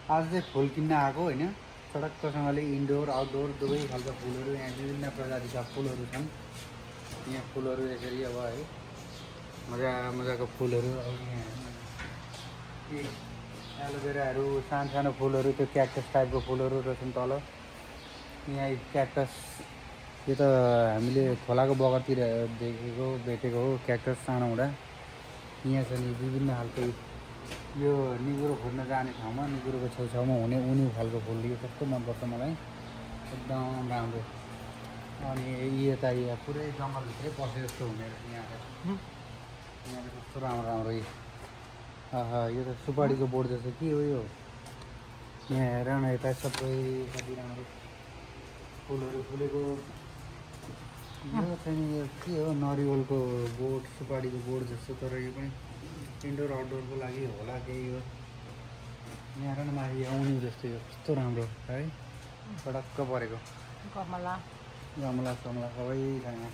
आज चाहिँ फुल किन्न आएको होइन। सडक्कसँगले इन्डोर आउटडोर दुवै खालको फुलहरू यहाँ विभिन्न प्रजातिका फुलहरू छन्। यहाँ फुलहरू यसरी अब है मजा मजाको फुलहरू अब यहाँ एलोभेराहरू सानो फुलहरू त्यो क्याक्टस टाइपको फुलहरू रहेछन् तल। यहाँ क्याक्टस यो त हामीले खोलाको बगरतिर देखेको भेटेको हो क्याक्टस सानो हुँदा। यहाँ छ नि विभिन्न खालको यो निगुरो खोज्न जाने ठाउँमा निगुरोको छेउछाउमा हुने उनी खालको फुल यो कस्तो मनपर्छ मलाई एकदम राम्रो। अनि यता यहाँ पुरै जङ्गलभित्रै पसे जस्तो हुने रहेछ यहाँ कस्तो राम्रो राम्रो यो त सुपारीको बोट जस्तो के हो यो। यहाँ हेर न यता सबै कति राम्रो फुलहरू फुलेको। यो चाहिँ यो के हो नरिवलको बोट सुपारीको बोट जस्तो तर यो पनि इन्डोर आउटडोरको लागि होला केही हो। यहाँ हेर न माथि आउने जस्तो यो कस्तो राम्रो है सडक्क परेको गमला सबै छ यहाँ।